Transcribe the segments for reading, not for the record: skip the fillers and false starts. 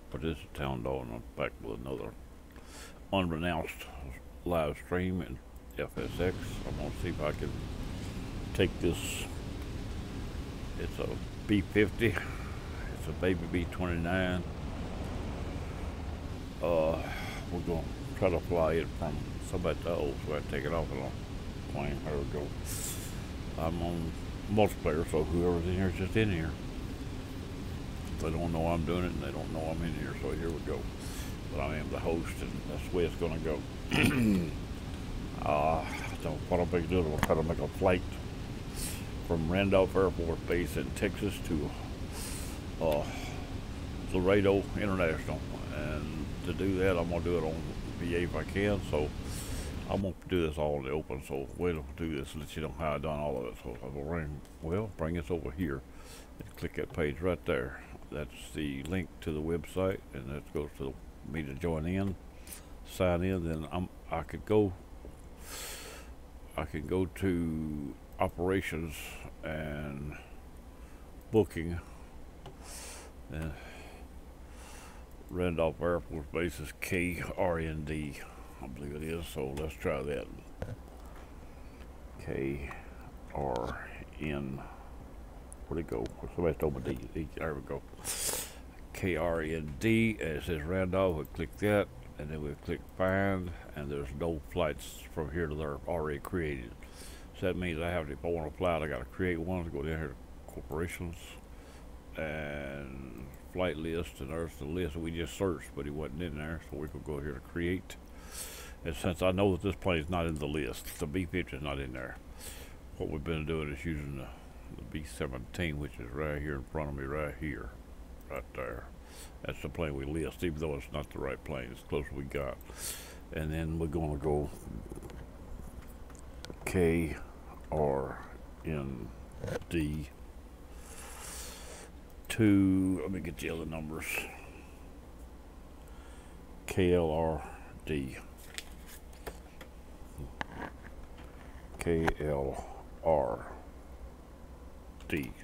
But this is Town Dog, and I'm back with another unannounced live stream in FSX. I'm gonna see if I can take this. It's a B50. It's a baby B29. We're gonna try to fly it from somebody to old, so I take it off and I'll plane. There we go. I'm on multiplayer, so whoever's in here is just in here. They don't know I'm doing it, and they don't know I'm in here, so here we go. But I am the host, and that's the way it's gonna go. So what I'm going to do is I'm going to try to make a flight from Randolph Air Force Base in Texas to Laredo International. And to do that, I'm going to do it on VA if I can. So I'm going to do this all in the open. So wait to do this, let you know how I've done all of it. So I will bring this over here and click that page right there. That's the link to the website, and that goes to me to join in, sign in. Then I could go to operations and booking. And Randolph Air Force Base is KRND, I believe it is. So let's try that. KRN. Where'd it go? Somebody told me D. There we go. KRND, and it says Randolph. We click that, and then we click find, and there's no flights from here to there already created. So that means if I want to fly, I got to create one. Go down here to corporations and flight list, and there's the list we just searched, but he wasn't in there, so we could go here to create. And since I know that this plane is not in the list, the B-50 is not in there, what we've been doing is using the B-17, which is right here in front of me, right here, right there. That's the plane we list, even though it's not the right plane. It's the closest we got. And then we're going to go KRND to, let me get the other numbers. KLRD.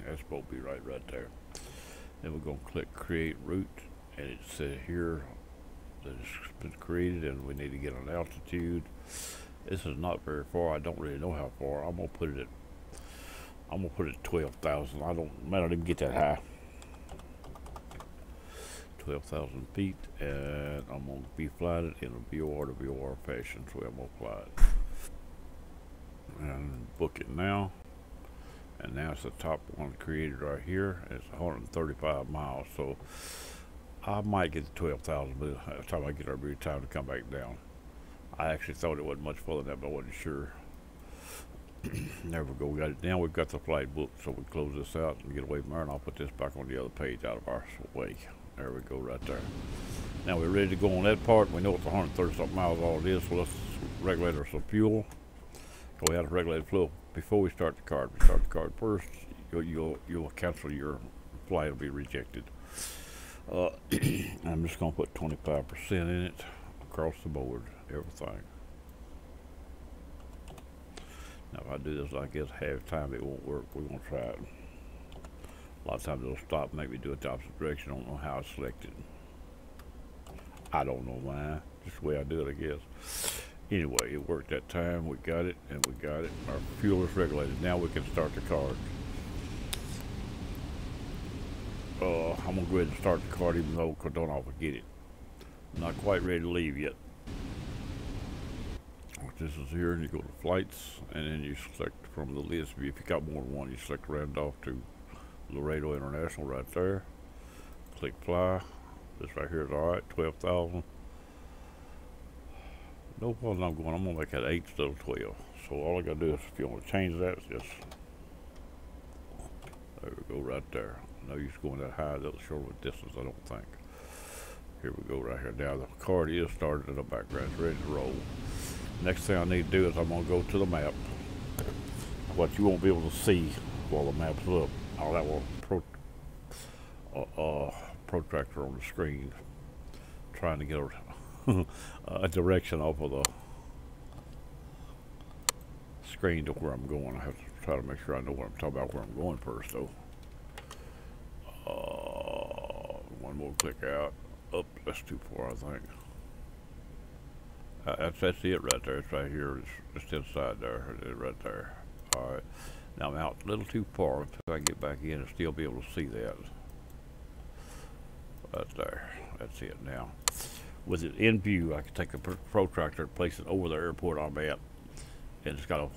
That's supposed to be right there. Then we're going to click create route, and it says here that it's been created, and we need to get an altitude. This is not very far. I don't really know how far. I'm gonna put it at 12,000. I don't even get that high. 12,000 feet, and I'm gonna be flying it in a VOR to VOR fashion. So I'm gonna fly it and book it now. And now it's the top one created right here. It's 135 miles, so I might get to 12,000 by the time I get our breathe time to come back down. I actually thought it wasn't much further than that, but I wasn't sure. There we go. We got it down. We've got the flight booked, so we close this out and get away from there, and I'll put this back on the other page out of our way. There we go, right there. Now we're ready to go on that part. We know it's 130 something miles all it is, so let's regulate our some fuel. We have to regulate fuel before we start the card. We start the card first. You'll cancel your flight. Will be rejected. I'm just gonna put 25% in it across the board, everything. Now if I do this, I guess half time it won't work. We're gonna try it. A lot of times it'll stop, and make me do it the opposite direction. I don't know how it's selected. I don't know why. Just the way I do it, I guess. Anyway, it worked that time. We got it, and we got it. Our fuel is regulated. Now we can start the card. I'm gonna go ahead and start the card, even though I don't always get it. I'm not quite ready to leave yet. This is here, and you go to flights, and then you select from the list. If you got more than one, you select Randolph to Laredo International right there. Click fly. This right here is all right. 12,000. No problem. I'm gonna make that 8 instead of 12. So all I gotta do is, if you want to change that, just there we go, right there. No use going that high. That'll show the distance, I don't think. Here we go, right here. Now the card is started in the background. It's ready to roll. Next thing I need to do is I'm gonna go to the map. What you won't be able to see while the map's up. I'll have a protractor on the screen, trying to get a direction off of the screen to where I'm going. I have to try to make sure I know what I'm talking about, where I'm going first, though. One more click out. Oh, that's too far, I think. That's it right there. It's right here. It's just inside there. It's right there. All right. Now I'm out a little too far. If I get back in and still be able to see that. Right there. That's it now. With it in view, I can take a protractor and place it over the airport I'm at. And it's got a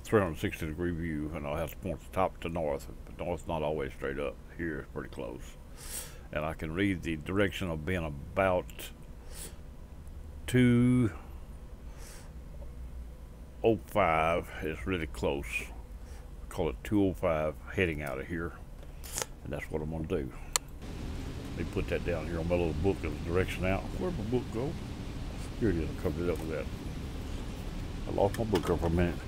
360 degree view, and I'll have to point the top to north. But north's not always straight up. Here it's pretty close. And I can read the direction of being about 2:05. It's really close. I call it 2:05 heading out of here. And that's what I'm going to do. Let me put that down here on my little book of the direction out. Where'd my book go? Here it is. I covered it up with that. I lost my book there for a minute.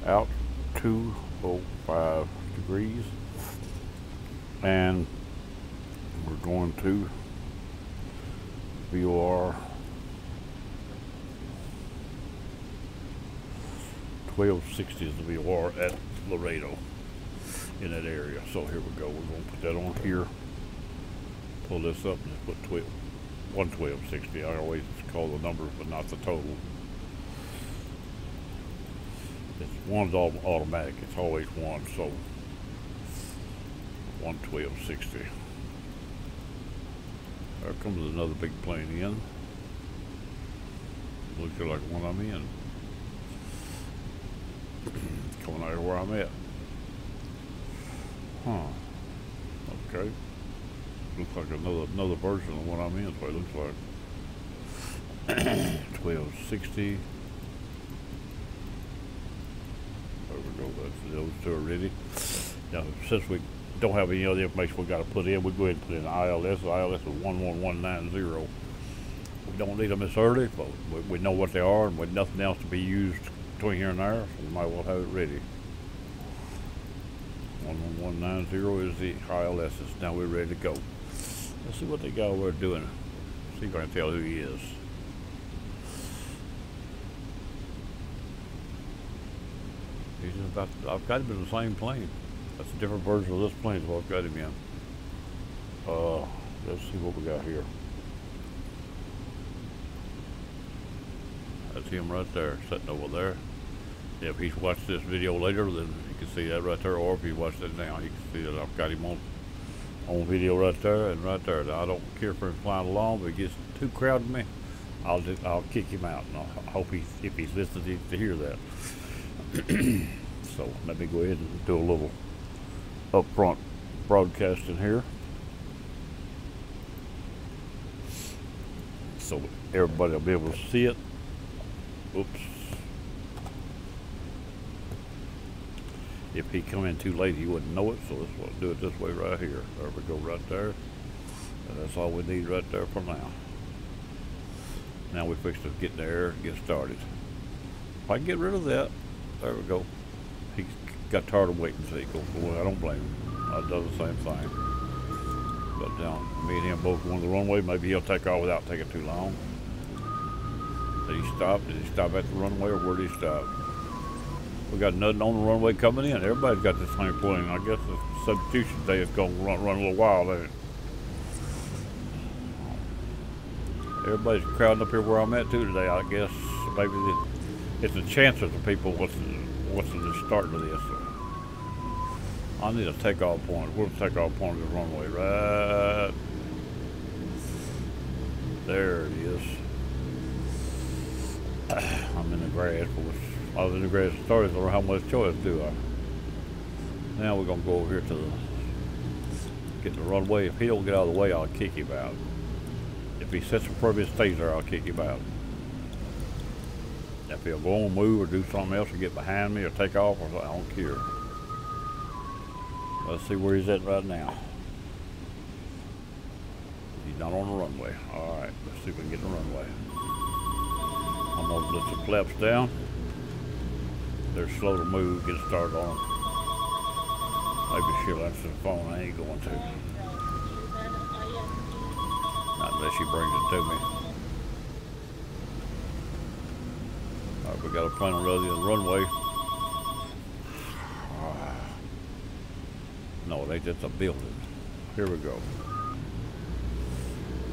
Out 2:05 degrees. And we're going to VOR 1260 is the VOR at Laredo in that area. So here we go. We're going to put that on here. Pull this up and just put 11260. I always call the numbers, but not the total. One's automatic. It's always one. So 11260. There comes another big plane in. Looks like the one I'm in. Coming out of where I'm at. Huh. Okay. Looks like another version of the one I'm in, so it looks like 1260. There we go, those two are ready. Now, since we don't have any other information we got to put in, we go ahead and put in ILS. The ILS is 11190. We don't need them this early, but we know what they are, and with nothing else to be used between here and there, so we might well have it ready. 11190 is the ILS. Now we're ready to go. Let's see what they got over there doing. See if I can tell who he is. He's about. I've got him in the same plane. That's a different version of this plane is what I've got him in. Let's see what we got here. That's him right there, sitting over there. If he's watched this video later, then you can see that right there, or if he watched it now, you can see that I've got him on video right there and right there. Now, I don't care for him flying along, but if he gets too crowded me, I'll kick him out, and I hope if he's listening to hear that. So let me go ahead and do a little upfront broadcasting here, so everybody will be able to see it. Oops. If he come in too late, he wouldn't know it, so let's do it this way right here. There we go, right there. And that's all we need right there for now. Now we fix to get in the air and get started. If I can get rid of that, there we go. He got tired of waiting, so he goes, well, I don't blame him. I've done the same thing. But now, me and him both on the runway. Maybe he'll take off without taking too long. Did he stop? Did he stop at the runway, or where did he stop? We got nothing on the runway coming in. Everybody's got the same plane. I guess the substitution day is going to run a little while, ain't it? Everybody's crowding up here where I'm at too today. I guess maybe it's a chance of the people what's the start of this. I need a takeoff point. Where's the takeoff point of the runway? Right there it is. I'm in the grass. I was in the grass to start, so how much choice do I? Now we're gonna go over here to get the runway. If he don't get out of the way, I'll kick him out. If he sets a previous stays there, I'll kick him out. If he'll go on, move, or do something else, or get behind me, or take off, or something, I don't care. Let's see where he's at right now. He's not on the runway. All right, let's see if we can get the runway. I'm gonna lift the flaps down. They're slow to move, get started on them. Maybe she'll answer the phone. I ain't going to. Not unless she brings it to me. All right, we got a plane already on the runway. No, it ain't just a building. Here we go.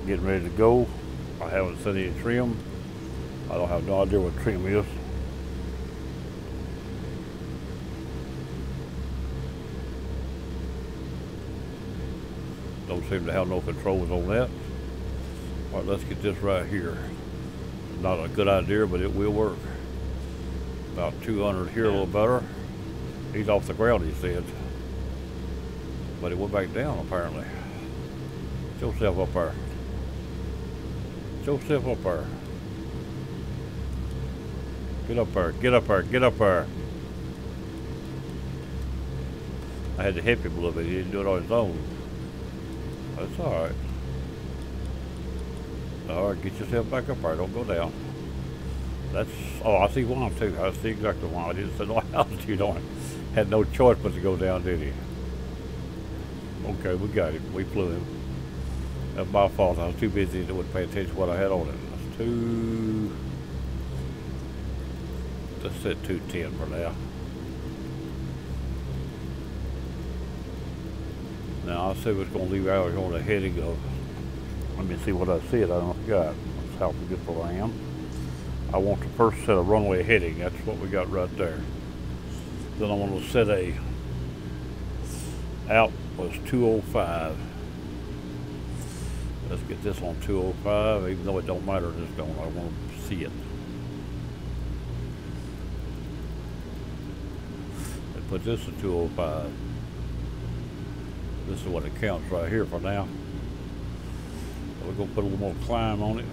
Getting ready to go. I haven't set any trim. I don't have no idea what trim is. Don't seem to have no controls on that. All right, let's get this right here. Not a good idea, but it will work. About 200 here, a little better. He's off the ground, he said. But it went back down, apparently. Show yourself up there. Show yourself up there. Get up there, get up there, get up there. I had to help him a little bit. He didn't do it on his own. That's alright. Alright, get yourself back up there. Don't go down. That's, oh, I see one too. I see exactly one. I didn't say no altitude on it. Had no choice but to go down, did he? Okay, we got him. We flew him. That's my fault. I was too busy to pay attention to what I had on it. That's two. Let's set 210 for now. Now I said we was going to leave out on the heading of. Let me see what I said. I don't forgot. That's how forgetful I am. I want the first set of runway heading. That's what we got right there. Then I want to set a out was 205. Let's get this on 205, even though it don't matter. Just don't. I want to see it. Let's put this at 205. This is what it counts right here for now. We're gonna put a little more climb on it.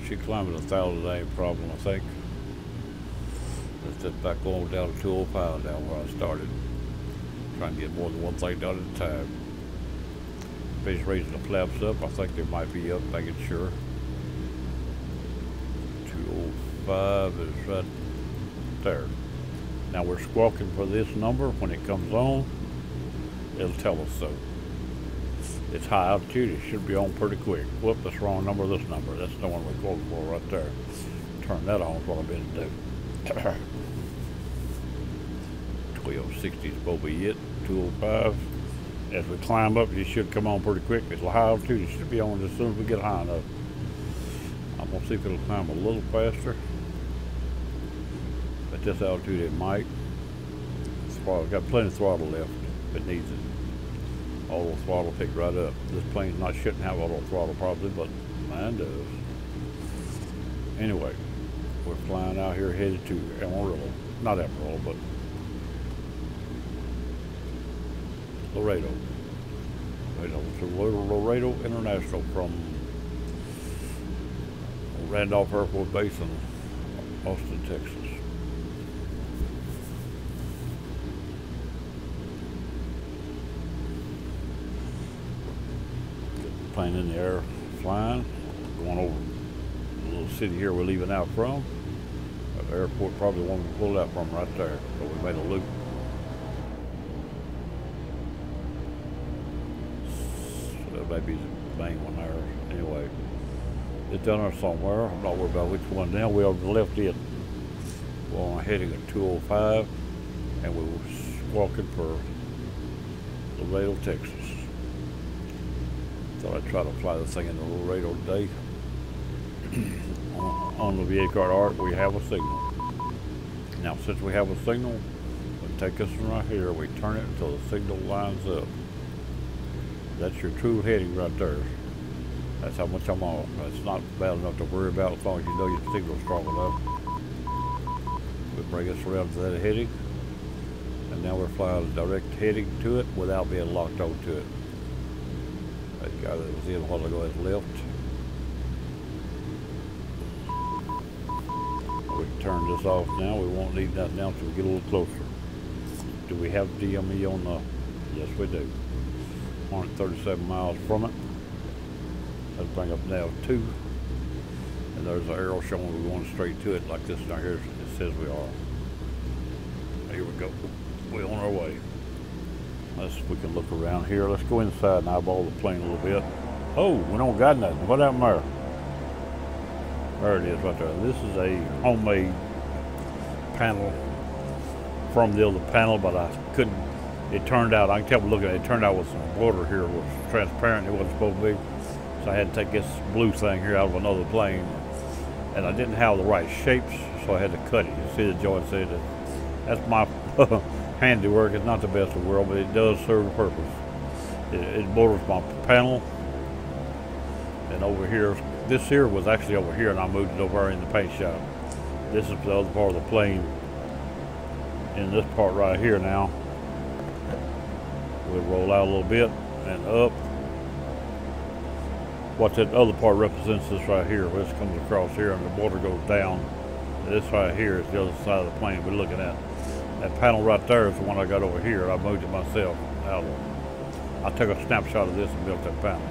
She climbed at 1,000, that ain't a problem, I think. Let's just back on down to 205 down where I started. Trying to get more than one thing done at a time. Finish raising the flaps up. I think they might be up, making sure. 205 is right there. Now we're squawking for this number. When it comes on, it'll tell us so. It's high altitude, it should be on pretty quick. Whoop, that's the wrong number, this number. That's the one we're quoting for right there. Turn that on is what I've been to do. 1260 is supposed to be it, 205. As we climb up, it should come on pretty quick. It's high altitude, it should be on as soon as we get high enough. I'm gonna see if it'll climb a little faster. At this altitude it might. It's got plenty of throttle left if it needs it. Auto throttle picked right up. This plane's not shouldn't have auto throttle probably, but mine does. Anyway, we're flying out here headed to Amarillo. Not Amarillo, but Laredo. Laredo International from Randolph Air Force Base in Austin, Texas. Plane in the air, flying, going over the little city here we're leaving out from. The airport probably the one we pulled out from right there, so we made a loop. So that may be the main one there. Anyway, it's down there somewhere. I'm not worried about which one now. We over the left it. We're on heading at 205, and we were walking for Laredo, Texas. Thought I'd try to fly this thing into Laredo today. On the VA card art, we have a signal. Now, since we have a signal, we take this one right here, we turn it until the signal lines up. That's your true heading right there. That's how much I'm off. That's not bad enough to worry about as long as you know your signal's strong enough. We bring us around to that heading, and now we're flying a direct heading to it without being locked onto it. That guy that was in a while ago has left. We can turn this off now. We won't need that now until we get a little closer. Do we have DME on the? Yes, we do. 137 miles from it. Let's bring up now 2. And there's an arrow showing we're going straight to it like this down here. It says we are. Here we go. We're on our way. We can look around here. Let's go inside and eyeball the plane a little bit. Oh, we don't got nothing. What happened there? There it is right there. This is a homemade panel from the other panel, but I couldn't It turned out, I can tell by looking at it, it turned out with some border here was transparent. It wasn't supposed to be. So I had to take this blue thing here out of another plane. And I didn't have the right shapes, so I had to cut it. You see the joint there? That's my handiwork. It's not the best in the world, but it does serve a purpose. It borders my panel. And over here, this here was actually over here, and I moved it over in the paint shop. This is the other part of the plane. In this part right here now, we'll roll out a little bit and up. What that other part represents this right here. This comes across here and the border goes down. This right here is the other side of the plane we're looking at. That panel right there is the one I got over here. I moved it myself out. I took a snapshot of this and built that panel.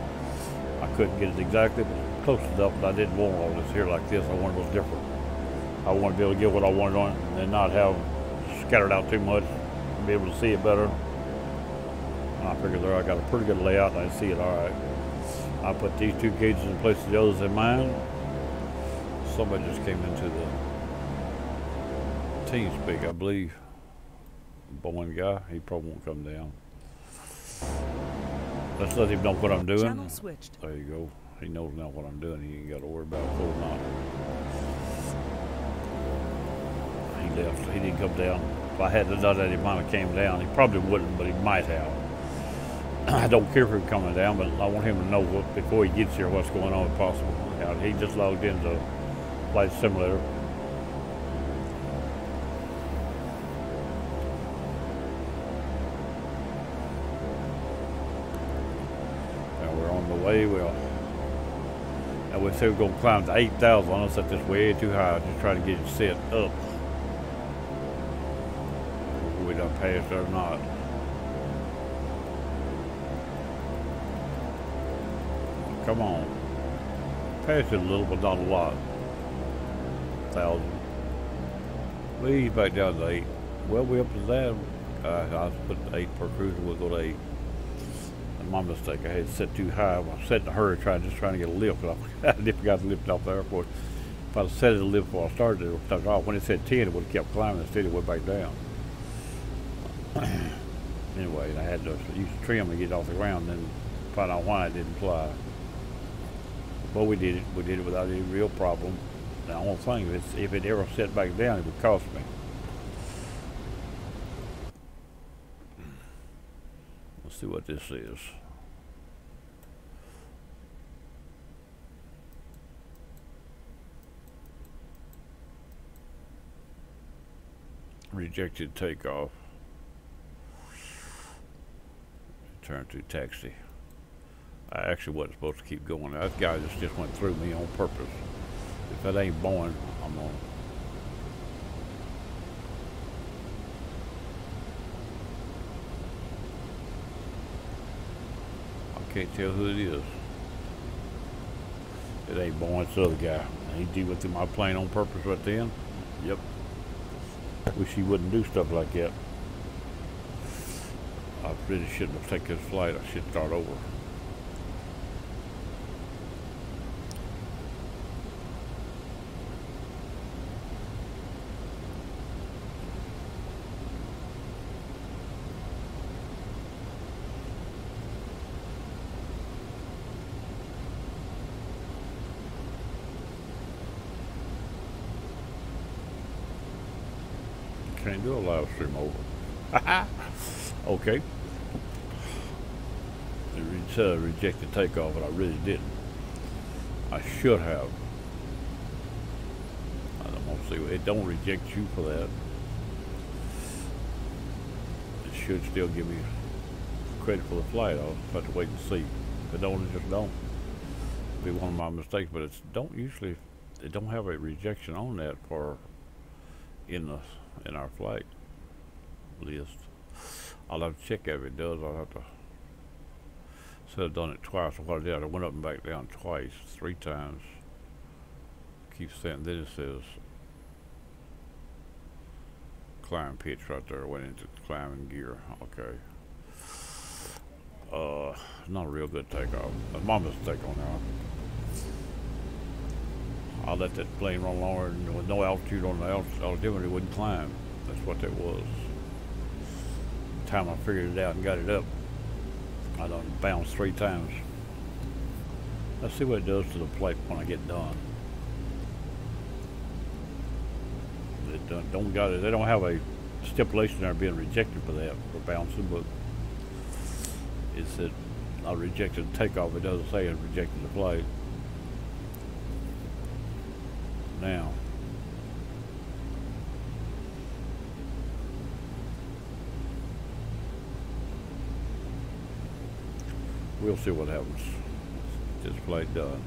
I couldn't get it exactly, but close enough, but I didn't want all this here like this. I wanted it was different. I wanted to be able to get what I wanted on it and not have scattered out too much, and be able to see it better. And I figured there I got a pretty good layout and I see it all right. I put these two gauges in place of the others in mine. Somebody just came into the TeamSpeak, I believe. Boeing guy, he probably won't come down. Let's let him know what I'm doing. Channel switched. There you go. He knows now what I'm doing. He ain't got to worry about pulling on. He left. He didn't come down. If I hadn't done that, he might have came down. He probably wouldn't, but he might have. I don't care if he's coming down, but I want him to know what, before he gets here what's going on if possible. He just logged into Flight Simulator. And we're on the way. And we said we're going to climb to 8,000. I set this way too high. Just try to get it set up. We done passed or not. Come on. Passed it a little, but not a lot. 1,000. We're back down to 8. Well, we're up to that. I put 8 per cruiser. We'll go to 8. And my mistake. I had it set too high. I was set in a hurry trying to get a lift. I forgot to lift off the airport. If I'd set it a lift before I started, it would off. When it said 10, it would have kept climbing. Instead, it went back down. Anyway, I had to use the trim to get it off the ground, and then find out why it didn't fly. But we did it. We did it without any real problem. The only thing is, if it ever set back down, it would cost me. Let's see what this is. Rejected takeoff. Turn to taxi. I actually wasn't supposed to keep going. That guy just went through me on purpose. If that ain't Boeing, I'm on. I can't tell who it is. It ain't Boeing, it's the other guy. He went through my plane on purpose right then. Yep. Wish he wouldn't do stuff like that. I really shouldn't have taken this flight. I should start over. Can't do a live stream over. Okay. It said rejected takeoff, but I really didn't. I should have. I don't want to see. It don't reject you for that. It should still give me credit for the flight. I'll have to wait and see. If it don't, it just don't. It'll be one of my mistakes, but it's don't usually. It don't have a rejection on that for in our flight list. I'll have to check if it does. I'll have to. So I've done it twice. So what I did, I went up and back down twice, 3 times. Keep saying, then it says climb pitch right there. Went into climbing gear. Okay. Not a real good takeoff. That's my mistake on that. I let that plane run longer, and with no altitude on the altimeter, it wouldn't climb. That's what that was. time I figured it out and got it up, I done bounced 3 times. Let's see what it does to the plate when I get done. Don't got it. They don't have a stipulation there being rejected for that, for bouncing, but it said I rejected the takeoff. It doesn't say it rejected the plate. Now, we'll see what happens. This plate done.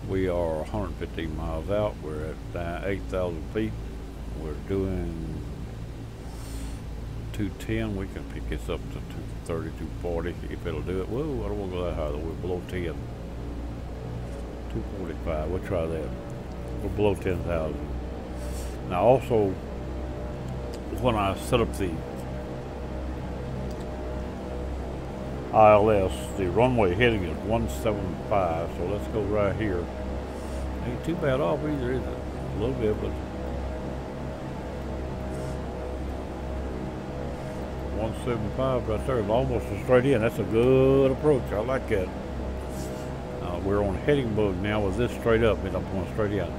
We are 115 miles out. We're at 8,000 feet. We're doing 210. We can pick this up to 230, 240 if it'll do it. Whoa, I don't want to go that high though. We're below 10. 245. We'll try that. We're below 10,000. Now also, when I set up the ILS, the runway heading is 175, so let's go right here. Ain't too bad off either, is it? A little bit, but 175 right there is almost a straight in. That's a good approach. I like that. We're on heading mode now with this straight up, and I'm going straight in.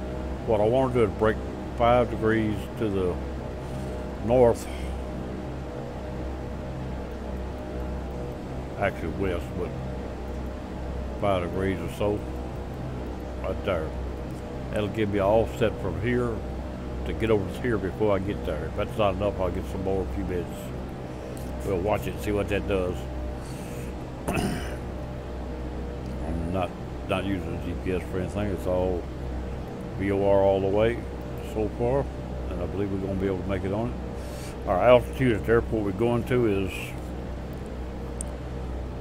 What I want to do is break 5 degrees to the north. Actually west, but 5 degrees or so. Right there. That'll give me an offset from here to get over to here before I get there. If that's not enough, I'll get some more a few minutes. We'll watch it and see what that does. I'm not using a GPS for anything. It's all VOR all the way so far, and I believe we're going to be able to make it on it. Our altitude at the airport we're going to is,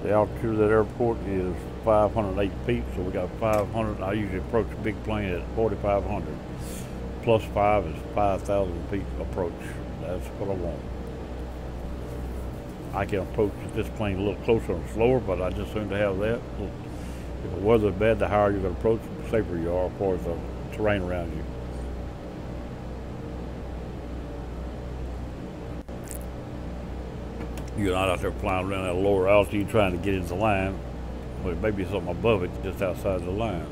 the altitude of that airport is 508 feet, so we got 500. I usually approach a big plane at 4,500. Plus 5 is 5,000 feet approach. That's what I want. I can approach this plane a little closer and slower, but I just seem to have that. If the weather's bad, the higher you're going to approach, the safer you are as far as the terrain around you. You're not out there flying around at a lower altitude trying to get into the line. Well, it may be something above it, just outside the line.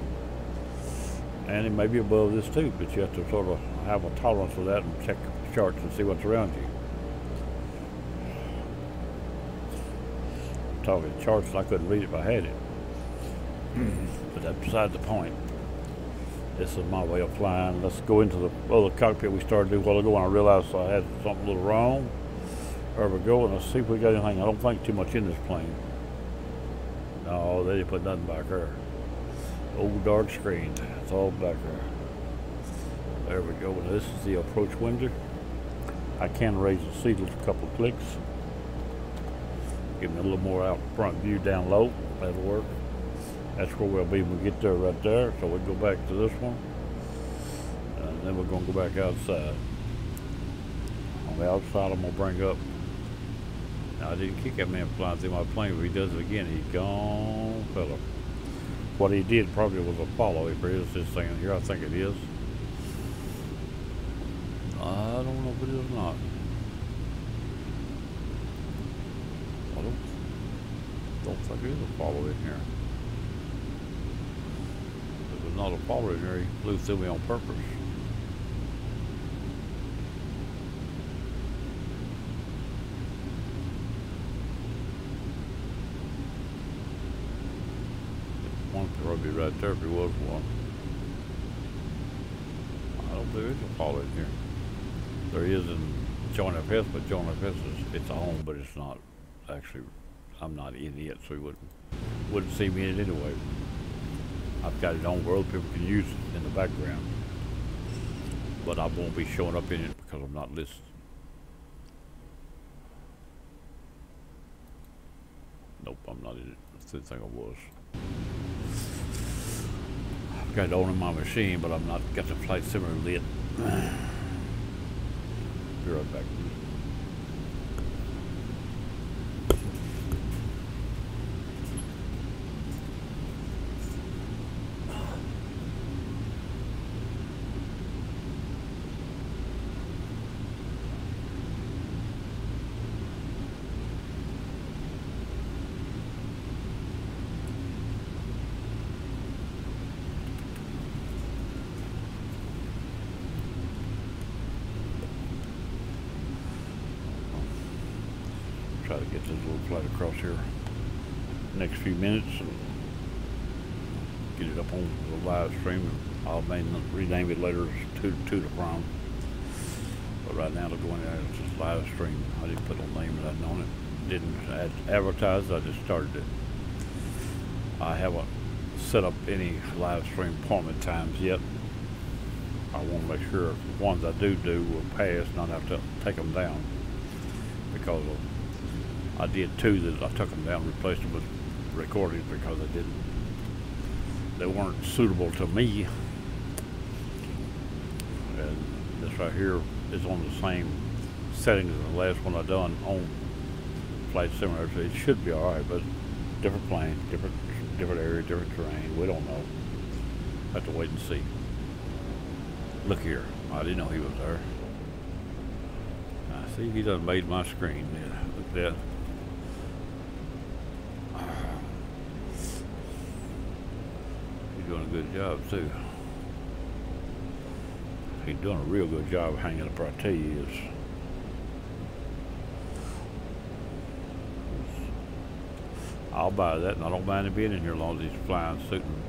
And it may be above this too, but you have to sort of have a tolerance for that and check the charts and see what's around you. I'm talking charts, I couldn't read it if I had it. But that's beside the point. This is my way of flying. Let's go into the other cockpit we started to do a while ago, and I realized I had something a little wrong. There we go, and let's see if we got anything. I don't think too much in this plane. No, they didn't put nothing back there. Old dark screen. It's all back there. There we go. This is the approach window. I can raise the seat a couple of clicks. Give me a little more out front view down low. That'll work. That's where we'll be when we get there, right there. So we'll go back to this one. And then we're going to go back outside. On the outside, I'm going to bring up. Now, I didn't kick that man flying through my plane. If he does it again, he's gone, fella. What he did probably was a follow. If there is this thing in here, I think it is. I don't know if it is or not. I don't think there is a follow in here. If there's not a follow in here, he flew through me on purpose. One could probably be right there if there was one. I don't believe there's a follow in here. There is in John FS, but John FS is its own, but it's not actually. I'm not in it, so you wouldn't see me in it anyway. I've got it on where other people can use it in the background, but I won't be showing up in it because I'm not listed. Nope, I'm not in it. I didn't think I was. I've got it on in my machine, but I'm not got the flight simulator lit. Be right back. Try to get this little flight across here next few minutes and get it up on the live stream. I'll rename it later as to the prom. But right now, they're going there as just live stream. I didn't put no name that on it. Didn't advertise. I just started it. I haven't set up any live stream appointment times yet. I want to make sure the ones I do will pass, not have to take them down. Because I did two that I took them down, replaced them with recordings because they weren't suitable to me. And this right here is on the same settings as the last one I done on Flight Simulator, so it should be alright, but different plane, different area, different terrain. We don't know. Have to wait and see. Look here. I didn't know he was there. See, he done made my screen. Yeah, look at that. He's doing a good job too. He's doing a real good job hanging up right, I tell you he is. I'll buy that, and I don't mind him being in here as long as he's flying, suiting.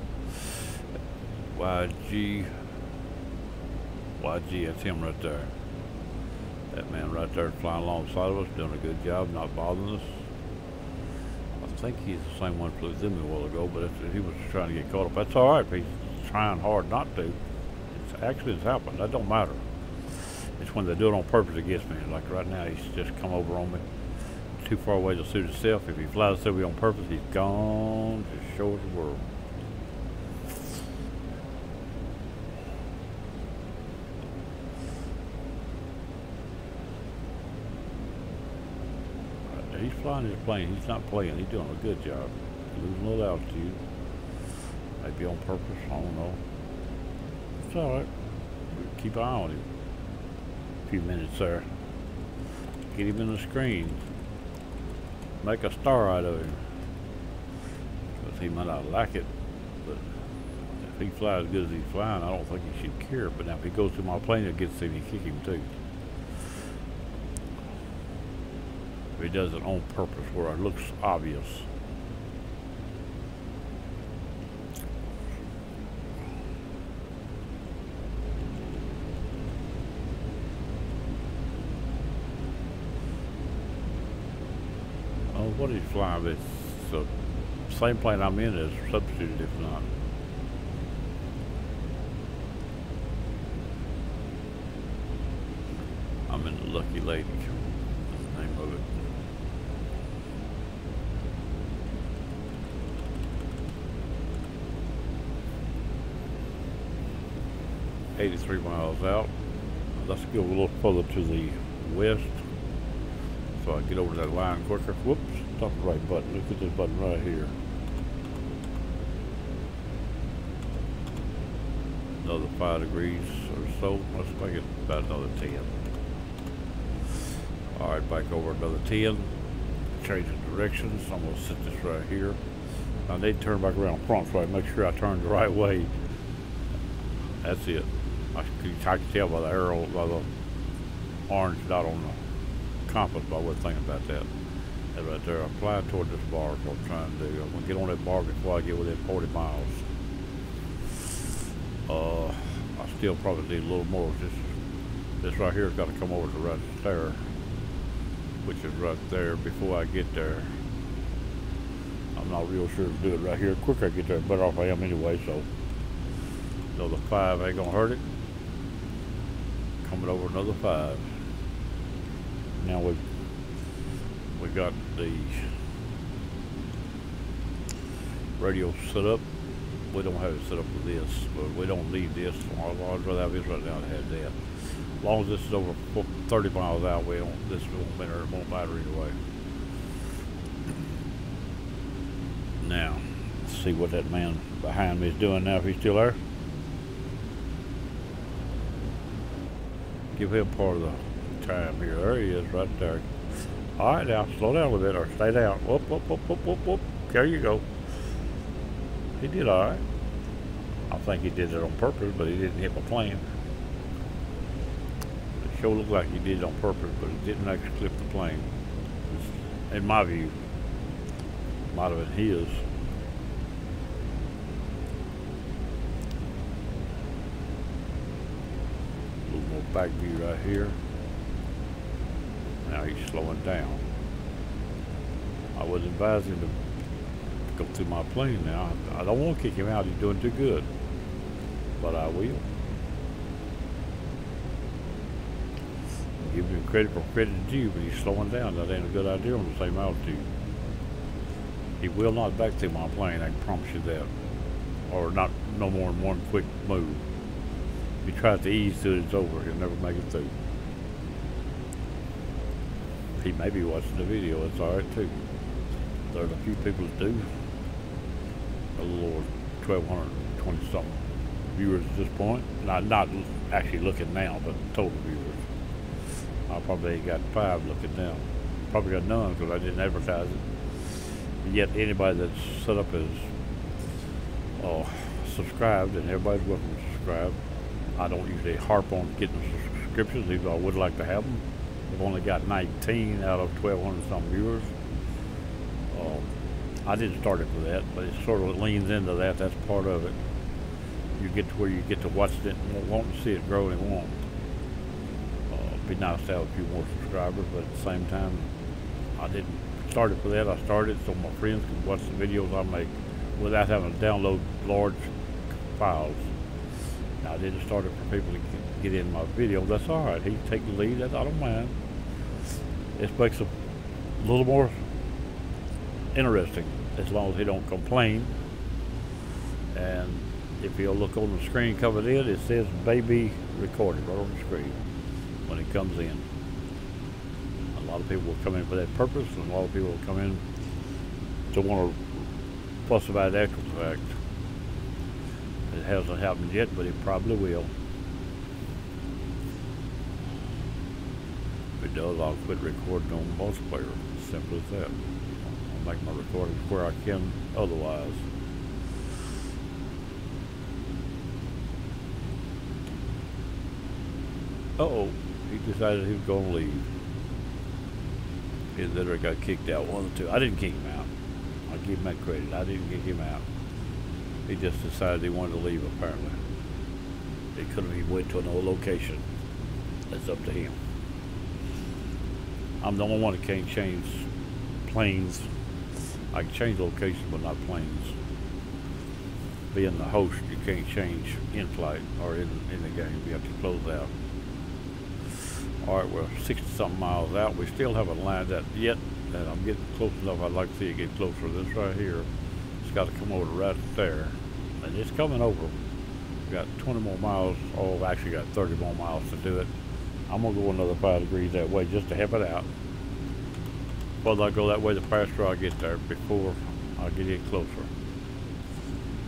YG, that's him right there. That man right there flying alongside of us, doing a good job, not bothering us. I think he's the same one who flew with me a while ago, but he was trying to get caught up. That's all right, he's trying hard not to. It's happened. That don't matter. It's when they do it on purpose it gets me. Like right now, he's just come over on me. Too far away to suit himself. If he flies through me on purpose, he's gone to show the world. He's flying his plane. He's not playing. He's doing a good job. Losing a little altitude. Maybe on purpose. I don't know. It's alright. Keep an eye on him. A few minutes there. Get him in the screen. Make a star out of him. Because he might not like it. But if he flies as good as he's flying, I don't think he should care. But now if he goes through my plane, it gets to see me kick him too. He does it on purpose where it looks obvious. Oh, what is flying? It's the same plane I'm in is substituted if not. I'm in the Lucky Lady. That's the name of it. 83 miles out. Let's go a little further to the west so I can get over that line quicker. Whoops, stop the right button. Look at this button right here. Another 5 degrees or so. Let's make it about another 10. Alright, back over another 10. Change the directions. I'm going to set this right here. I need to turn back around front so I make sure I turn the right way. That's it. I can tell by the arrow, by the orange dot on the compass, but I wasn't thinking about that. That right there, I'm flying toward this bar, is what I'm trying to do. I'm going to get on that bar before I get within 40 miles. I still probably need a little more. This right here has got to come over to right there, which is right there before I get there. I'm not real sure to do it right here. The quicker I get there, the better off I am anyway, so another 5 ain't gonna hurt it. Coming over another 5. Now we got the radio set up. We don't have it set up with this, but we don't need this. I'd rather have this right now than have that. As long as this is over 30 miles out, this won't matter. It won't matter either way. Now, let's see what that man behind me is doing now, if he's still there. Give him part of the time here. There he is, right there. Alright, now, slow down a little bit, or stay down. Whoop, whoop, whoop, whoop, whoop, whoop. There you go. He did alright. I think he did it on purpose, but he didn't hit my plane. It sure looked like he did it on purpose, but it didn't actually clip the plane. in my view. Might have been his. A little more back view right here. Now he's slowing down. I would advise him to go through my plane now. I don't want to kick him out. He's doing too good. But I will. Give him credit for credit is due, but he's slowing down. That ain't a good idea on the same altitude. He will not back through my plane, I can promise you that. Or not no more than one quick move. If he tries to ease through it, it's over. He'll never make it through. He may be watching the video, it's alright too. There's a few people that do. A little over 1,220 something viewers at this point. Not actually looking now, but total viewers. I probably got 5 looking now. Probably got none because I didn't advertise it. Yet anybody that's set up as subscribed, and everybody's welcome to subscribe. I don't usually harp on getting subscriptions, even though I would like to have them. I've only got 19 out of 1,200 some viewers. I didn't start it for that, but it sort of leans into that. That's part of it. You get to where you get to watch it and want to see it grow and want. It'd be nice to have a few more subscribers, but at the same time, I didn't start it for that. I started so my friends could watch the videos I make without having to download large files. Now, I didn't start it for people to get in my video. That's all right. He take the lead. I don't mind. It makes it a little more interesting as long as he don't complain. And if you'll look on the screen coming in, it says baby recorded right on the screen when it comes in. A lot of people will come in for that purpose, and a lot of people will come in to want to fuss about it after the fact. It hasn't happened yet, but it probably will. If it does, I'll quit recording on multiplayer. Simple as that. I'll make my recordings where I can otherwise. Uh-oh, he decided he was going to leave. His editor got kicked out, one or two. I didn't kick him out. I'll give him that credit. I didn't kick him out. He just decided he wanted to leave, apparently. He couldn't even wait to another location. That's up to him. I'm the only one that can't change planes. I can change locations, but not planes. Being the host, you can't change in flight or in the game. You have to close out. All right, we're 60-something miles out. We still haven't landed that yet, and I'm getting close enough. I'd like to see it get closer. This right here, it's got to come over right there, and it's coming over. We've got 20 more miles. Oh, I've actually got 30 more miles to do it. I'm gonna go another 5 degrees that way just to help it out. The further I go that way, the faster I get there before I get in closer.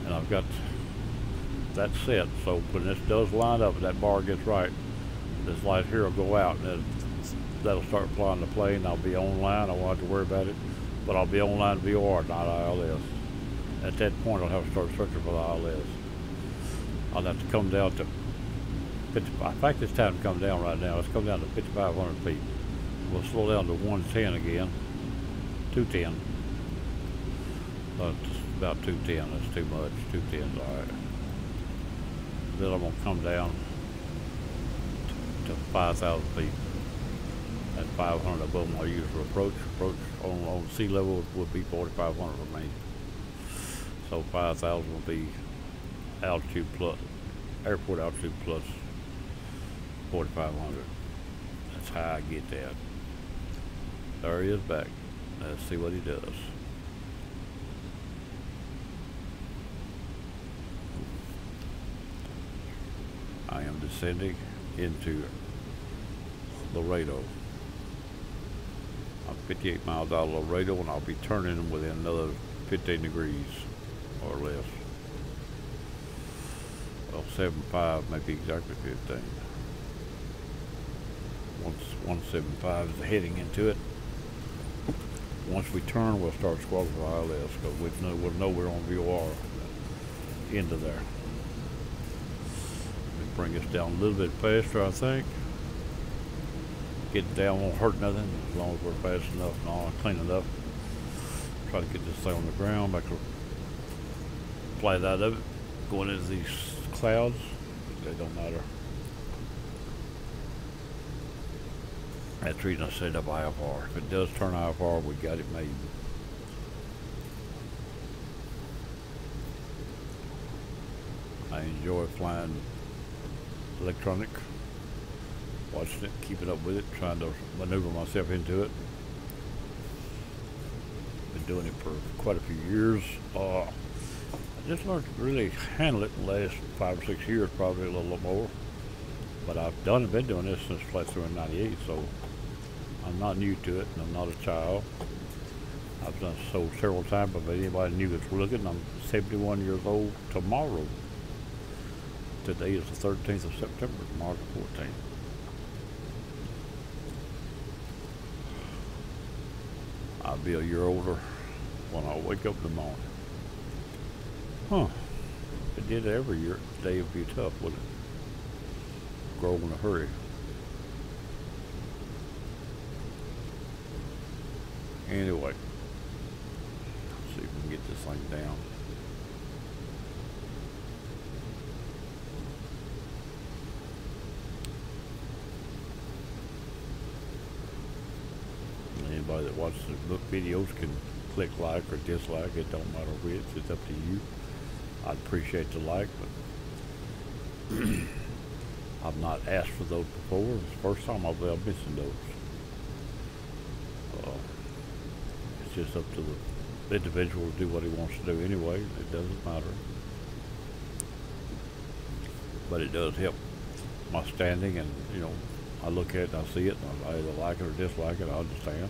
And I've got that set, so when this does line up and that bar gets right, this light here will go out, and that'll start flying the plane. I'll be online. I won't have to worry about it, but I'll be online VOR, not ILS. At that point, I'll have to start searching for the ILS. I'll have to come down to 55. In fact, it's time to come down right now. Let's come down to 5,500 feet. We'll slow down to 110 again, 210. About 210. That's too much. 210's all right. Then I'm gonna come down to 5,000 feet. At 500 above my usual approach. Approach on sea level would be 4,500 for me. So 5,000 will be altitude plus, airport altitude plus 4,500. That's how I get that. There he is back. Let's see what he does. I am descending into Laredo. I'm 58 miles out of Laredo, and I'll be turning within another 15 degrees or less. Well, 75, maybe exactly 15. 175 is heading into it. Once we turn, we'll start squabbling for ILS, because we'll know we're on VOR into there. Let me bring us down a little bit faster, I think. Getting down won't hurt nothing as long as we're fast enough and all clean enough. Try to get this thing on the ground, make a flight out of it. Going into these clouds, they don't matter. That's the reason I set up IFR. If it does turn IFR, we got it made. I enjoy flying electronic, watching it, keeping up with it, trying to maneuver myself into it. Been doing it for quite a few years. I just learned to really handle it in the last 5 or 6 years, probably a little more. But I've been doing this since Flight 398, so I'm not new to it, and I'm not a child. I've done so several times, but if anybody knew that's looking, I'm 71 years old tomorrow. Today is the 13th of September, tomorrow's the 14th. I'll be a year older when I wake up in the morning. Huh. If it did it every year, today would be tough, wouldn't it? Grow in a hurry. Anyway, let's see if we can get this thing down. Anybody that watches the book videos can click like or dislike. It don't matter which. It's up to you. I'd appreciate the like, but I've not asked for those before. It's the first time I've been missing those. It's just up to the individual to do what he wants to do anyway. It doesn't matter. But it does help my standing, and you know, I look at it and I see it, and I either like it or dislike it. I understand.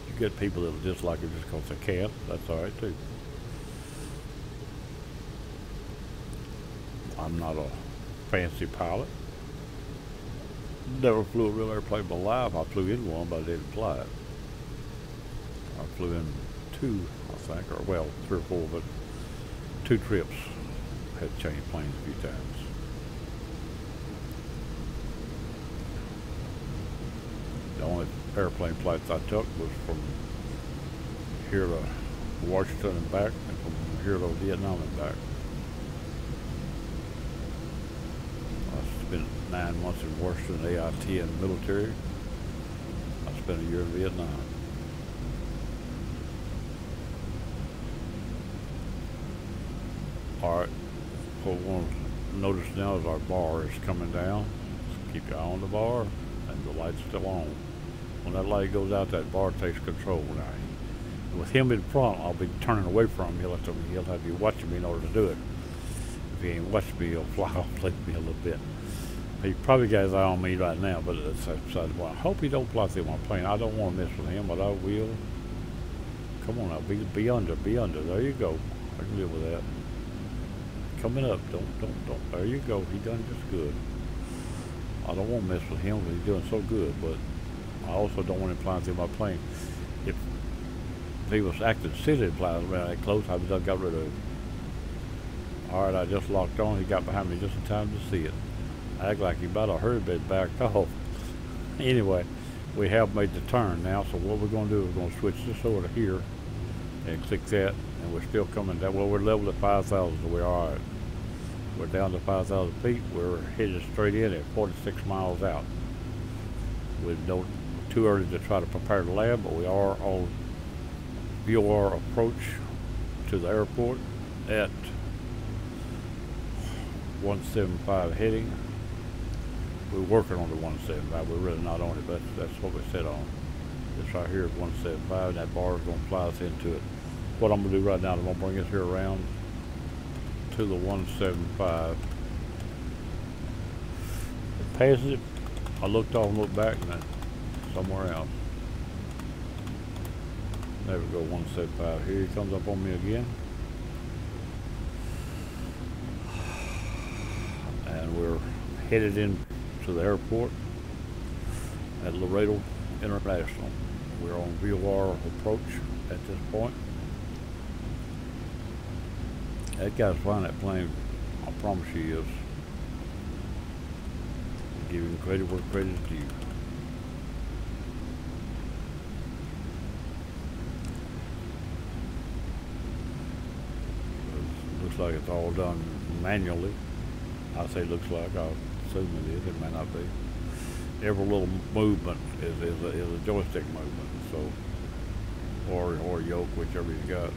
You get people that will dislike it just because they can't. That's all right too. I'm not a fancy pilot. Never flew a real airplane in my life. I flew in one, but I didn't fly it. I flew in 2, I think, or well, 3 or 4, but 2 trips. Had changed planes a few times. The only airplane flights I took was from here to Washington and back, and from here to Vietnam and back. I spent 9 months in Washington, AIT, and military. I spent a year in Vietnam. Alright, what we want to notice now is our bar is coming down. Just keep your eye on the bar, and the light's still on. When that light goes out, that bar takes control now. With him in front, I'll be turning away from him. He'll have you watching me in order to do it. If he ain't watching me, he'll fly off, leave me a little bit. He probably got his eye on me right now, but it's beside the point. I hope he don't fly through my plane. I don't want to mess with him, but I will. Come on now, be under. There you go. I can live with that. Coming up, don't. There you go. He done just good. I don't want to mess with him, but he's doing so good. But I also don't want him flying through my plane. If he was acting silly flying around that close, I would have got rid of him. All right, I just locked on. He got behind me just in time to see it. I act like he about to hurry, but backed off. Anyway, we have made the turn now. So what we're going to do is we're going to switch this over here and click that. And we're still coming down. Well, we're level at 5,000, so we're all right. We're down to 5,000 feet. We're headed straight in at 46 miles out. We don't too early to try to prepare to land, but we are on VOR approach to the airport at 175 heading. We're working on the 175. We're really not on it, but that's what we set on. This right here is 175, and that bar is going to fly us into it. What I'm going to do right now is I'm going to bring us here around to the 175. It passes it. I looked off and looked back, and then somewhere else. There we go, 175. Here he comes up on me again. And we're headed in to the airport at Laredo International. We're on VOR approach at this point. That guy's flying that plane, I promise you he is. Give him credit where credit is due. looks like it's all done manually. I say looks like, I assume it is, it may not be. Every little movement is a joystick movement, so, or yoke, whichever you got.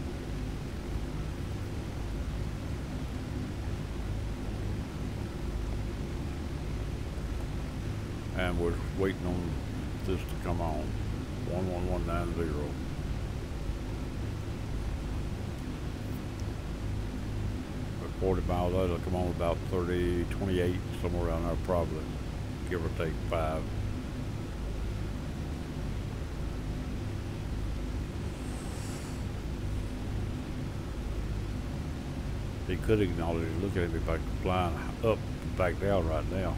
And we're waiting on this to come on. 11190. At 40 miles out, it'll come on about 30, 28, somewhere around there probably, give or take 5. He could acknowledge it. Look at me back flying up, back down right now.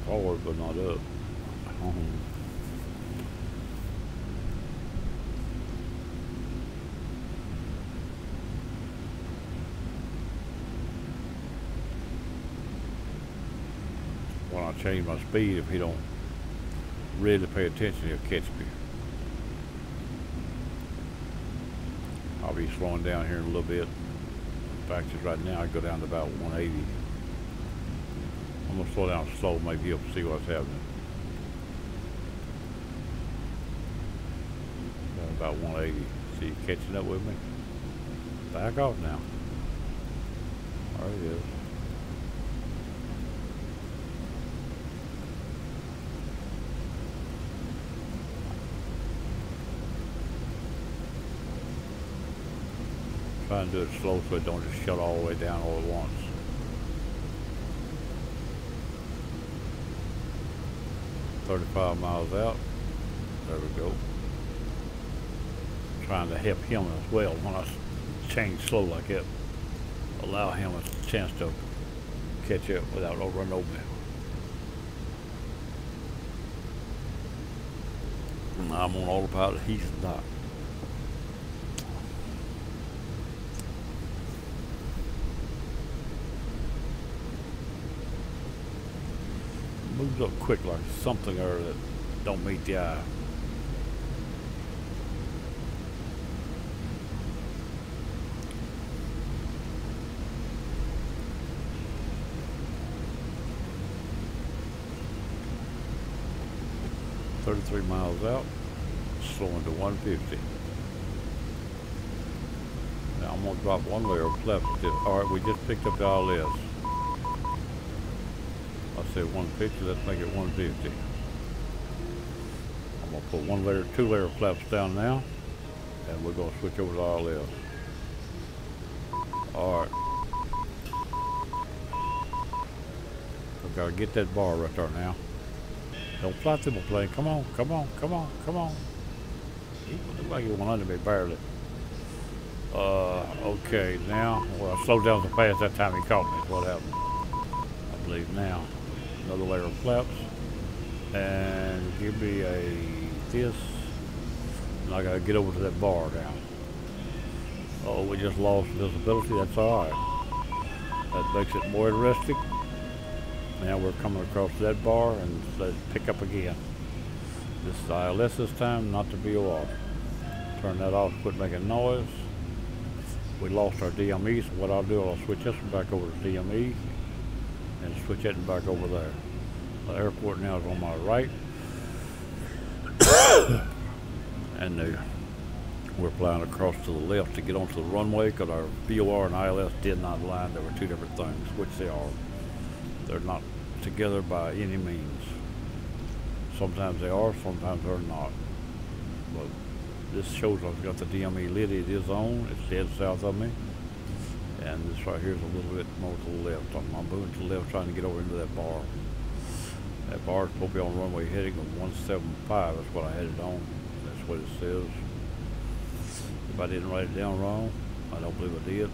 Forward, but not up. When I change my speed, if he don't really pay attention, he'll catch me. I'll be slowing down here in a little bit. In fact, just right now I go down to about 180. I'm gonna slow down slow, maybe you'll see what's happening. About 180. See you catching up with me? Back off now. There he is. Try and do it slow so it don't just shut all the way down all at once. $35 miles out. There we go. Trying to help him as well when I change slow like that. Allow him a chance to catch up without running over me. I'm on autopilot, he's not. Moves up quick like something or that don't meet the eye. $33 miles out, slowing to 150. Now I'm gonna drop one layer of flaps. Alright, we just picked up the ILS. I said 150, let's make it 150. I'm gonna put one layer, 2 layer of flaps down now, and we're gonna switch over to ILS. Alright. We gotta get that bar right there now. Don't fly through my plane. Come on, come on, come on, come on. He looked like he went under me barely. Okay, now, well, I slowed down so fast that time he caught me, is what happened. I believe now. Another layer of flaps. And give me this. And I gotta get over to that bar now. Oh, we just lost visibility, that's alright. That makes it more interesting. Now we're coming across that bar and let's pick up again. This is ILS this time, not the VOR. Turn that off, quit making noise. We lost our DME, so what I'll do, I'll switch this one back over to DME and switch it back over there. The airport now is on my right. And we're flying across to the left to get onto the runway because our VOR and ILS did not align. There were two different things, which they are. They're not together by any means. Sometimes they are, sometimes they're not. But this shows I've got the DME lit. It is on. It's dead south of me. And this right here is a little bit more to the left. I'm moving to the left trying to get over into that bar. That bar is supposed to be on runway heading of 175. That's what I had it on. That's what it says. If I didn't write it down wrong, I don't believe I did.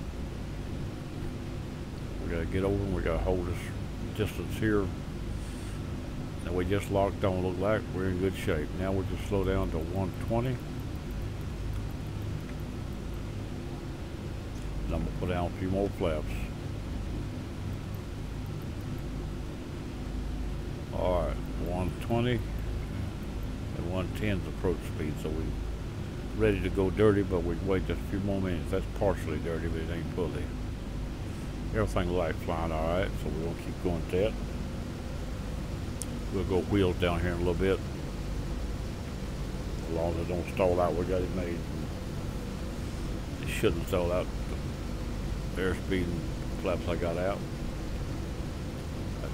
We gotta get over and we gotta hold this distance here. And we just locked on, look like we're in good shape. Now we'll just slow down to 120. And I'm gonna put down a few more flaps. 120 and 110's approach speed. So we ready to go dirty, but we wait just a few more minutes. That's partially dirty, but it ain't fully. Everything light flying all right, so we're gonna keep going with that. We'll go wheels down here in a little bit. As long as it don't stall out, we got it made. It shouldn't stall out. The airspeed and flaps I got out.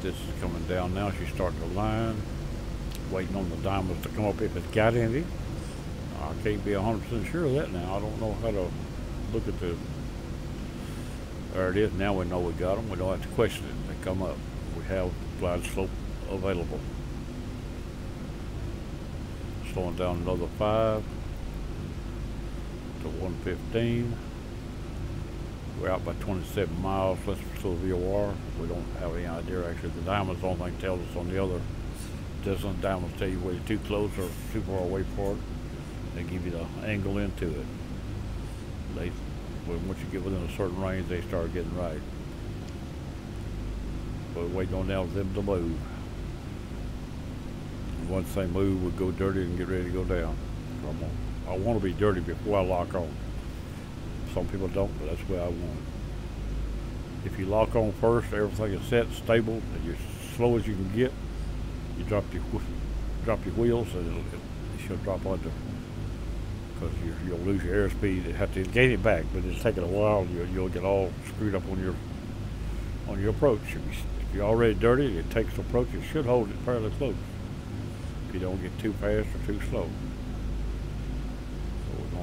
This is coming down now. She's starting to line. Waiting on the diamonds to come up if it's got any. I can't be 100% sure of that now. I don't know how to look at the... There it is. Now we know we got them. We don't have to question it. They come up. We have glide slope available. Slowing down another 5 to 115. We're out by 27 miles. Let's still VOR. We don't have any idea actually. The diamonds the only thing tells us on the other. Doesn't diamonds tell you whether you're too close or too far away for it. They give you the angle into it. Once you get within a certain range, they start getting right. We're waiting on now them to move. And once they move, we'll go dirty and get ready to go down. I want to be dirty before I lock on. Some people don't, but that's the way I want it. If you lock on first, everything is set, stable, and you're as slow as you can get. You drop your wheels, and it should drop under. Because you'll lose your airspeed. You have to gain it back, but it's taking a while. You'll get all screwed up on your approach. If you're already dirty, it takes the approach. It should hold it fairly close. If you don't get too fast or too slow.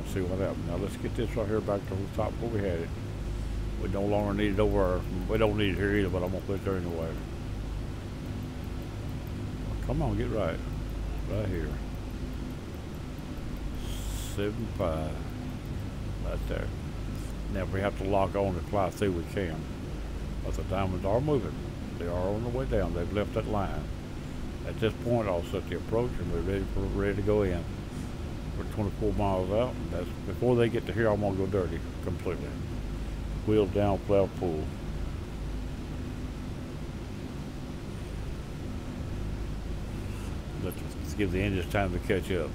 See what happens. Now let's get this right here back to the top where we had it. We no longer need it over. We don't need it here either, but I'm gonna put it there anyway. Well, come on, get right. Right here. 75. Right there. Now if we have to lock on and fly through, we can. But the diamonds are moving. They are on the way down. They've left that line. At this point, I'll set the approach and we're ready to go in. We're 24 miles out, and that's before they get to here. I'm gonna go dirty completely. Wheels down, flap full. Let's give the engines time to catch up.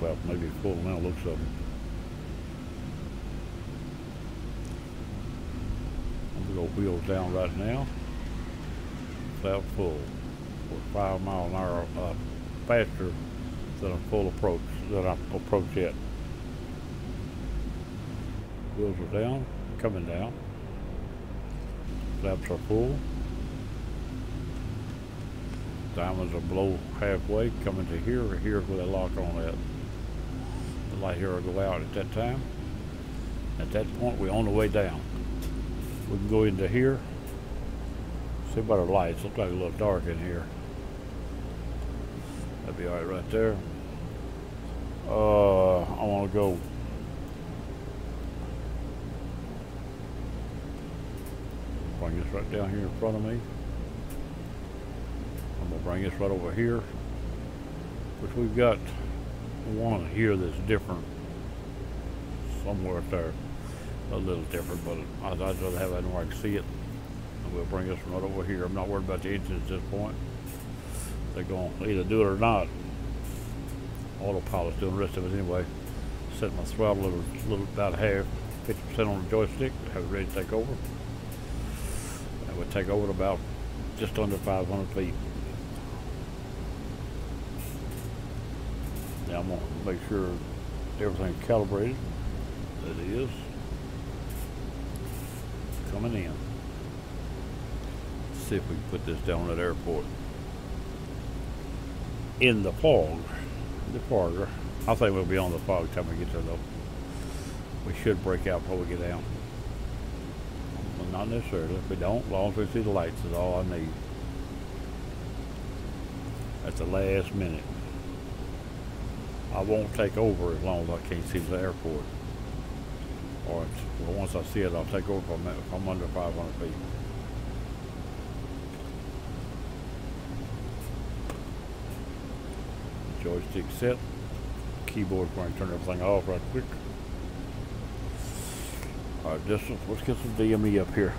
Well, maybe full now. Looks of it. Go wheels down right now. Flap full. We're 5 miles an hour faster than a full approach. Than I approach yet. Wheels are down, coming down. Flaps are full. Diamonds are below halfway, coming to here. Here's where they lock on at. The light here will go out at that time. At that point, we're on the way down. We can go into here. See about our lights. Looks like a little dark in here. That'd be alright right there. I want to go. Bring this right down here in front of me. I'm gonna bring this right over here, which we've got one here that's different somewhere up there. A little different, but I'd rather have that where I can see it. And we'll bring this right over here. I'm not worried about the engines at this point. They're going to either do it or not. Autopilot's doing the rest of it anyway. Set my throttle a little about half, 50% on the joystick, have it ready to take over. And we'll take over at about just under 500 feet. Now I'm going to make sure everything's calibrated. It is. Coming in. Let's see if we can put this down at airport. In the fog. The fog. I think we'll be on the fog time we get there though. We should break out before we get down. Well, not necessarily. If we don't, as long as we see the lights is all I need. At the last minute. I won't take over as long as I can't see the airport. Or well, once I see it, I'll take over if I'm under 500 feet. Joystick set. Keyboard going to turn everything off right quick. Alright, let's get some DME up here.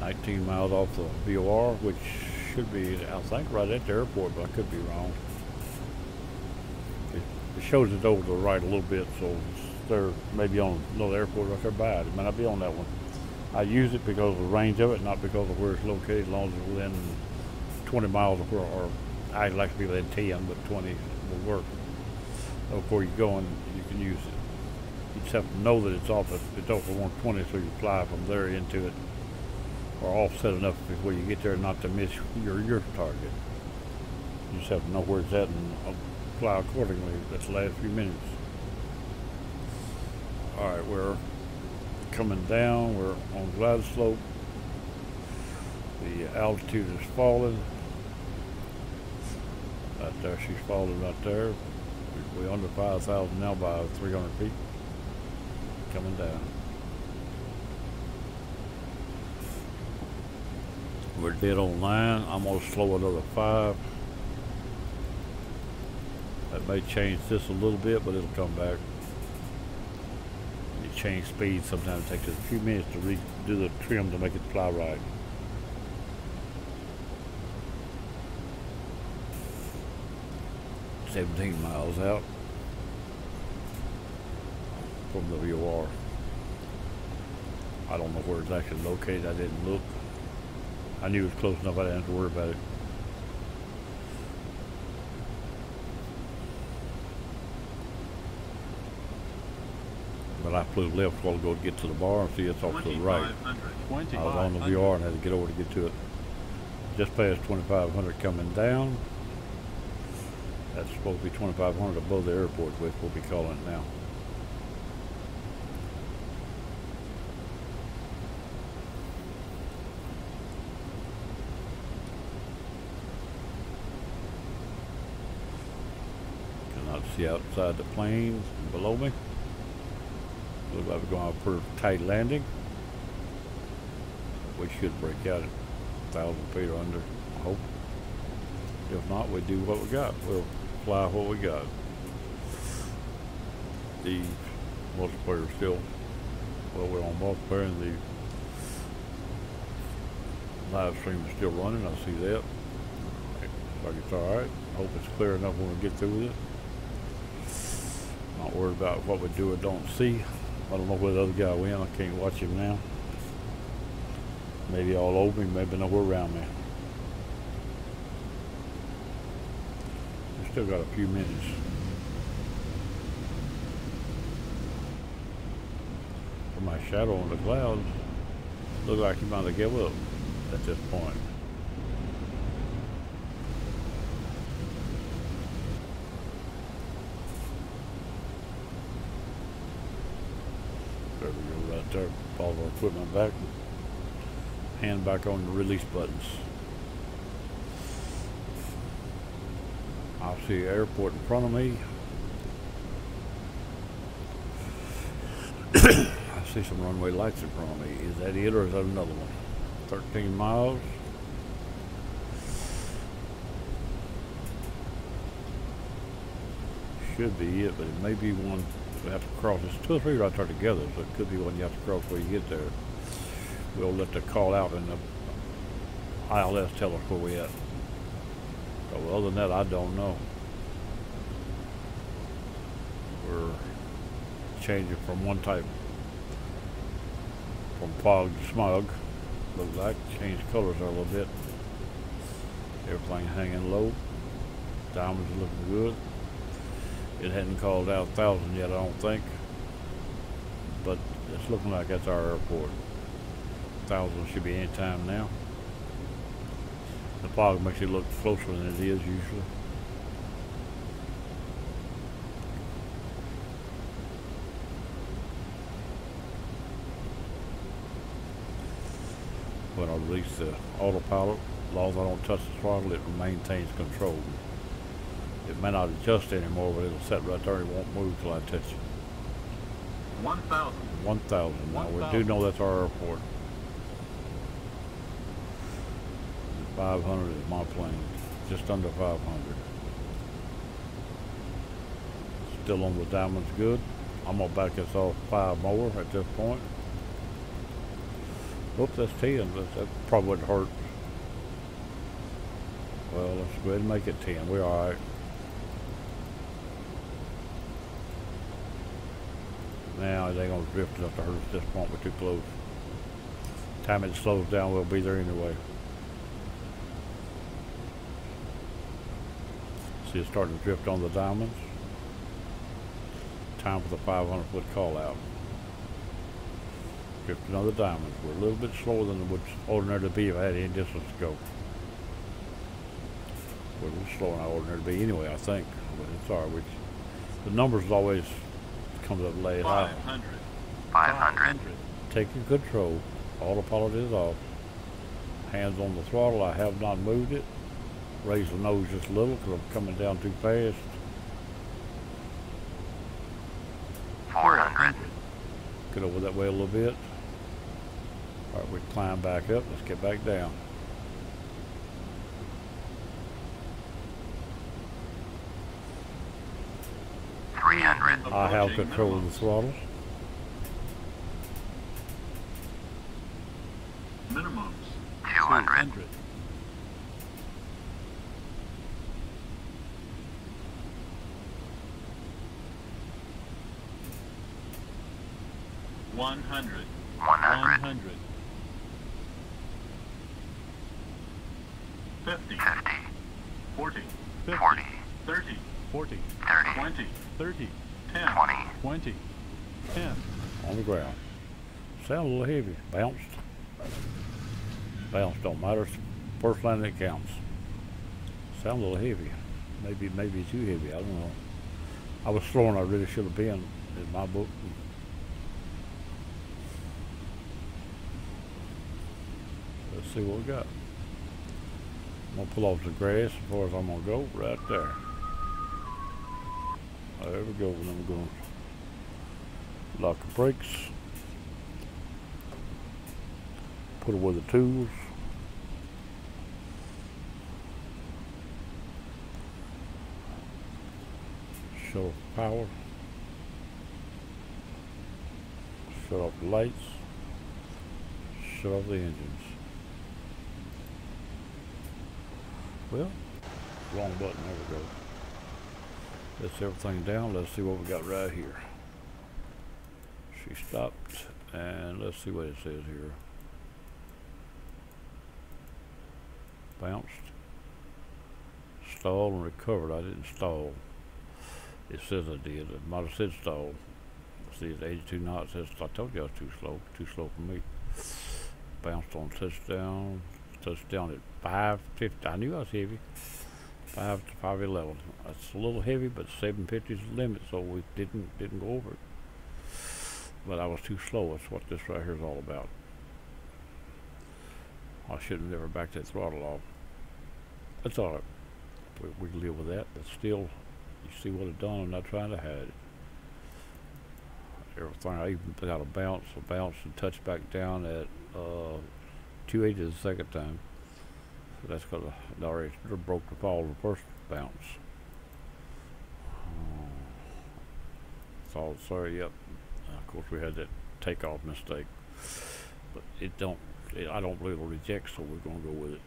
19 miles off the VOR, which should be, I think, right at the airport, but I could be wrong. It shows it over to the right a little bit, so they're maybe on another airport right there by it. It may not be on that one. I use it because of the range of it, not because of where it's located, as long as it's within 20 miles of where, or I like to be within 10, but 20 will work. So before you go in, you can use it. You just have to know that it's off at 120, so you fly from there into it, or offset enough before you get there not to miss your target. You just have to know where it's at and fly accordingly. That's the last few minutes. Alright, we're coming down, we're on glide slope. The altitude is falling. Right there, she's falling right there. We're under 5,000 now by 300 feet. Coming down. We're dead on line. I'm going to slow another 5. That may change this a little bit, but it'll come back. You change speed, sometimes it takes us a few minutes to redo the trim to make it fly right. $17 miles out from the VOR. I don't know where it's actually located. I didn't look. I knew it was close enough. I didn't have to worry about it. But I flew left a while ago to get to the bar and see it's off to the right. I was on the VR and had to get over to get to it. Just past 2,500 coming down. That's supposed to be 2,500 above the airport, which we'll be calling it now. Cannot see outside the planes below me. Looks like we're going to have a pretty tight landing. We should break out at 1,000 feet or under, I hope. If not, we do what we got. We'll fly what we got. The multiplayer is still, well, we're on multiplayer and the live stream is still running. I see that. Looks like it's alright. I hope it's clear enough when we get through with it. Not worried about what we do or don't see. I don't know where the other guy went. I can't watch him now. Maybe all over me, maybe nowhere around me. We still got a few minutes. For my shadow on the clouds, look like he might have given up at this point. There we go, right there. All of our equipment back. Hand back on the release buttons. I see the airport in front of me. I see some runway lights in front of me. Is that it or is that another one? 13 miles. Should be it, but it may be one we have to cross. It's 2 or 3 right there together, so it could be one you have to cross before you get there. We'll let the call out in the ILS tell us where we at. So other than that, I don't know. We're changing from one type, from fog to smog. Looks like changed colors there a little bit. Everything hanging low. Diamonds are looking good. It hadn't called out 1,000 yet, I don't think. But it's looking like that's our airport. 1,000 should be any time now. The fog makes it look closer than it is usually. When I release the autopilot, as long as I don't touch the throttle, it maintains control. It may not adjust anymore, but it'll set right there. It won't move till I touch it. 1,000. 1,000. Now we do know that's our airport. 500 is my plane, just under 500. Still on the diamonds good. I'm gonna back this off 5 more at this point. Oops, that's 10. That probably wouldn't hurt. Well, let's go ahead and make it 10. We're alright. Now it ain't gonna drift enough to hurt us at this point. We're too close. Time it slows down, we'll be there anyway. See, it's starting to drift on the diamonds. Time for the 500-foot call out. Drifting on the diamonds. We're a little bit slower than it would ordinarily be if I had any distance to go. We're a little slower than I ordinarily be anyway, I think. But it's alright. The numbers always comes up late. 500. 500. Taking control. Autopilot is off. Hands on the throttle. I have not moved it. Raise the nose just a little because I'm coming down too fast. 400. Get over that way a little bit. Alright, we climb back up. Let's get back down. I have control of the throttles. Minimums. 200. 100. 100. 50. 50. 40. 40. 30. 40, 30. 20. 30, 10. 20. 20, 10. On the ground. Sound a little heavy. Bounced. Bounce don't matter. First line that counts. Sound a little heavy. Maybe too heavy. I don't know. I was slower than I really should have been in my book. Let's see what we got. I'm gonna pull off the grass as far as I'm gonna go. Right there. There we go. And I'm gonna lock the brakes. Put away the tools. Shut off the power. Shut off the lights. Shut off the engines. Well, wrong button. There we go. Let's everything down. Let's see what we got right here. She stopped, and let's see what it says here. Bounced, stalled, and recovered. I didn't stall. It says I did. It might have said stall. See, it's 82 knots. I told you I was too slow. Too slow for me. Bounced on touchdown. Touchdown at 550. I knew I was heavy. 5 to 511. That's a little heavy, but 750 is the limit, so we didn't go over it. But I was too slow. That's what this right here is all about. I should have never backed that throttle off. That's all right. We can live with that. But still, you see what I've done. I'm not trying to hide it. Everything. I even put out a bounce and touch back down at 280 the second time. So that's because I already broke the fall of the first bounce. That's all. Sorry. Yep. Of course, we had that takeoff mistake, but I don't believe it'll reject, so we're going to go with it.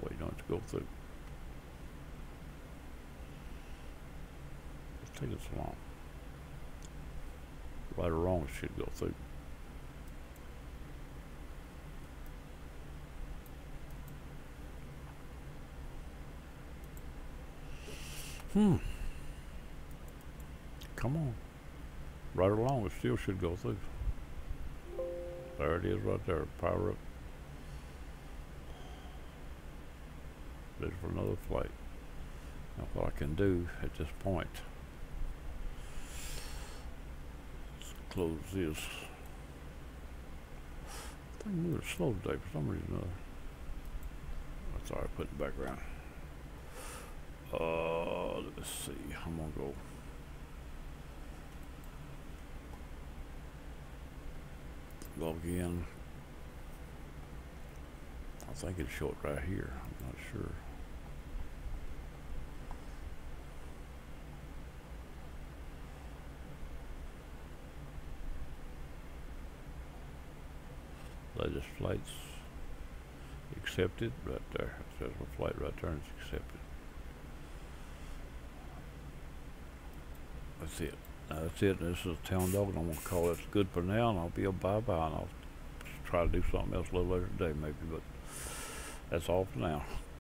Wait on it to go through. It's taking so long. Right or wrong, it should go through. Come on. Right along, it still should go through. There it is right there. Power up. Ready for another flight. Now what I can do at this point. Let's close this. I think I'm moving slow today for some reason. That's alright, put in the background. Let's see. I'm gonna go. Go again. I think it's short right here. I'm not sure. Latest flights accepted right there. It says my flight right there is accepted. That's it. That's it. This is a town dog, and I'm gonna call it good for now, and I'll be a bye-bye, and I'll try to do something else a little later today maybe, but that's all for now.